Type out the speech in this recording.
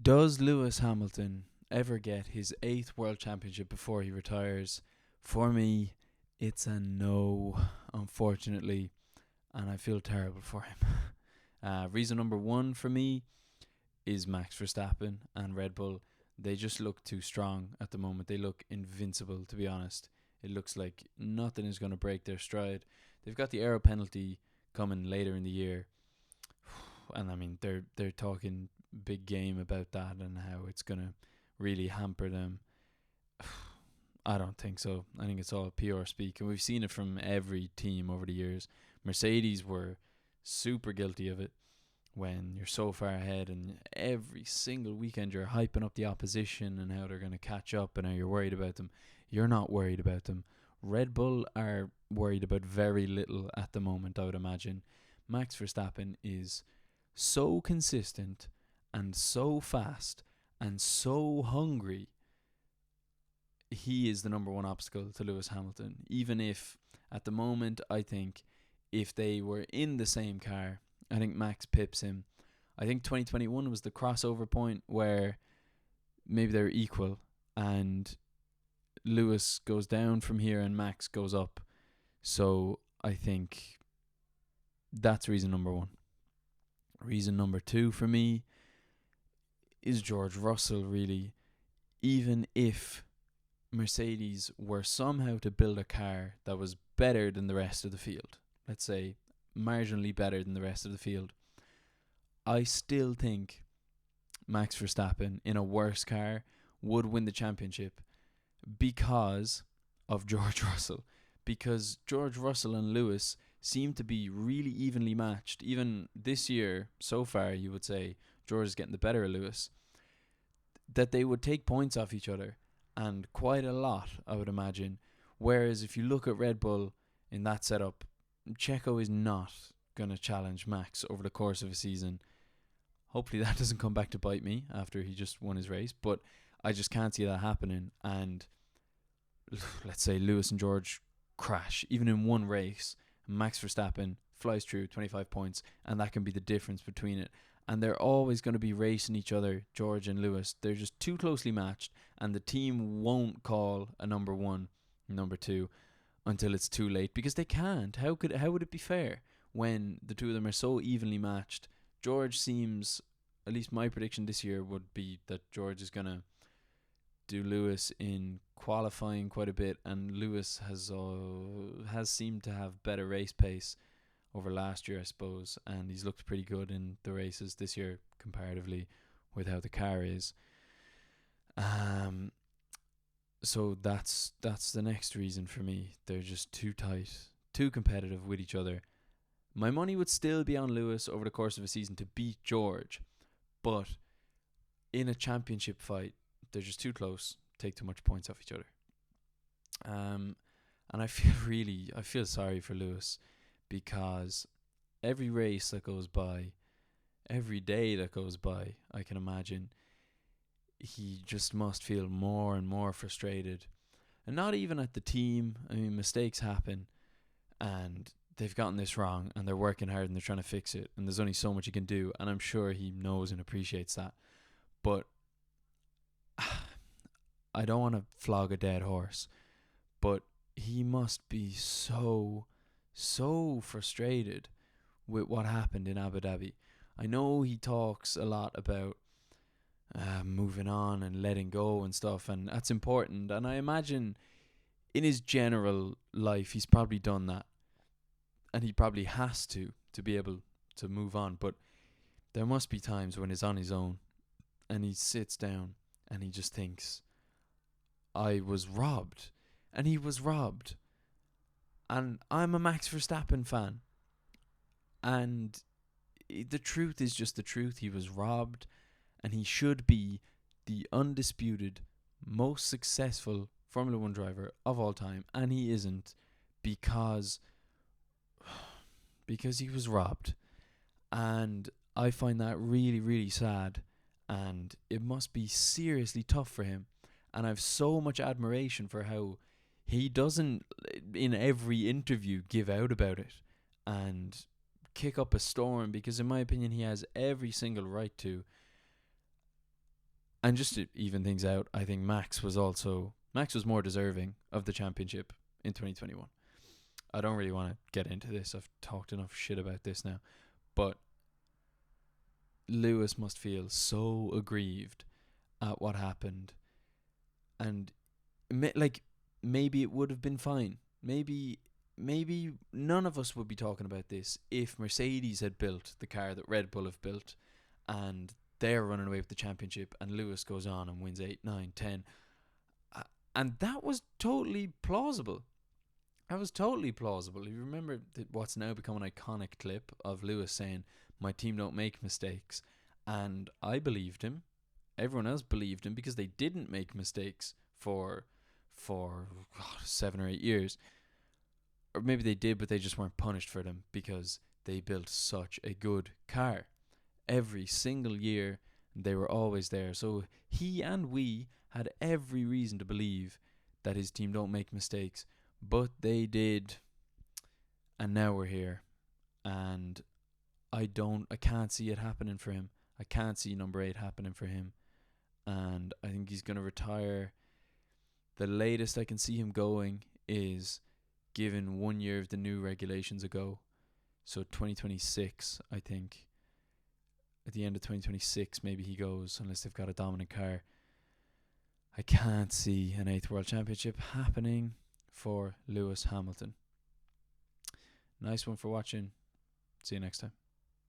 Does Lewis Hamilton ever get his 8th World Championship before he retires? For me, it's a no, unfortunately, and I feel terrible for him. Reason number one for me is Max Verstappen and Red Bull. They just look too strong at the moment. They look invincible, to be honest. It looks like nothing is going to break their stride. They've got the aero penalty coming later in the year, and I mean they're talking big game about that and how it's going to really hamper them. I don't think so. I think it's all PR speak, and we've seen it from every team over the years. Mercedes were super guilty of it when you're so far ahead, and every single weekend you're hyping up the opposition and how they're going to catch up and how you're worried about them. You're not worried about them. Red Bull are worried about very little at the moment, I would imagine. Max Verstappen is so consistent and so fast and so hungry. He is the number one obstacle to Lewis Hamilton. Even if, at the moment, I think if they were in the same car, I think Max pips him. I think 2021 was the crossover point where maybe they're equal and Lewis goes down from here and Max goes up. So I think that's reason number one. Reason number two for me is George Russell, really. Even if Mercedes were somehow to build a car that was better than the rest of the field, let's say marginally better than the rest of the field, I still think Max Verstappen in a worse car would win the championship because of George Russell. Because George Russell and Lewis seem to be really evenly matched. Even this year, so far, you would say George is getting the better of Lewis. That they would take points off each other, and quite a lot, I would imagine. Whereas if you look at Red Bull in that setup, Checo is not going to challenge Max over the course of a season. Hopefully that doesn't come back to bite me after he just won his race, but I just can't see that happening. And let's say Lewis and George crash, even in one race, Max Verstappen flies through 25 points, and that can be the difference between it. And they're always going to be racing each other, George and Lewis. They're just too closely matched, and the team won't call a number one, number two, until it's too late, because they can't. How would it be fair when the two of them are so evenly matched? George seems, at least my prediction this year would be that George is going to do Lewis in qualifying quite a bit, and Lewis has seemed to have better race pace over last year, I suppose, and he's looked pretty good in the races this year comparatively with how the car is. So that's the next reason for me. They're just too tight, too competitive with each other. My money would still be on Lewis over the course of a season to beat George, but in a championship fight, they're just too close, take too much points off each other. And I feel sorry for Lewis, because every race that goes by, every day that goes by, I can imagine he just must feel more and more frustrated. And not even at the team. I mean, mistakes happen, and they've gotten this wrong, and they're working hard, and they're trying to fix it, and there's only so much he can do, and I'm sure he knows and appreciates that. But I don't want to flog a dead horse, but he must be so frustrated with what happened in Abu Dhabi. I know he talks a lot about moving on and letting go and stuff, and that's important, and I imagine in his general life he's probably done that, and he probably has to be able to move on. But there must be times when he's on his own and he sits down and he just thinks, I was robbed. And he was robbed. And I'm a Max Verstappen fan. And the truth is just the truth. He was robbed, and he should be the undisputed most successful Formula 1 driver of all time. And he isn't, because he was robbed. And I find that really, really sad. And it must be seriously tough for him. And I have so much admiration for how he doesn't, in every interview, give out about it and kick up a storm, because in my opinion he has every single right to. And just to even things out, I think Max was more deserving of the championship in 2021. I don't really want to get into this. I've talked enough shit about this now. But Lewis must feel so aggrieved at what happened. And maybe it would have been fine. Maybe none of us would be talking about this if Mercedes had built the car that Red Bull have built and they're running away with the championship and Lewis goes on and wins 8, 9, 10. And that was totally plausible. That was totally plausible. You remember what's now become an iconic clip of Lewis saying, "My team don't make mistakes." And I believed him. Everyone else believed him because they didn't make mistakes for 7 or 8 years. Or maybe they did, but they just weren't punished for them because they built such a good car. Every single year, they were always there. So he and we had every reason to believe that his team don't make mistakes. But they did. And now we're here. And I can't see it happening for him. I can't see number 8 happening for him. And I think he's going to retire. The latest I can see him going is given 1 year of the new regulations a go. So 2026, I think. At the end of 2026, maybe he goes, unless they've got a dominant car. I can't see an 8th World Championship happening for Lewis Hamilton. Nice one for watching. See you next time.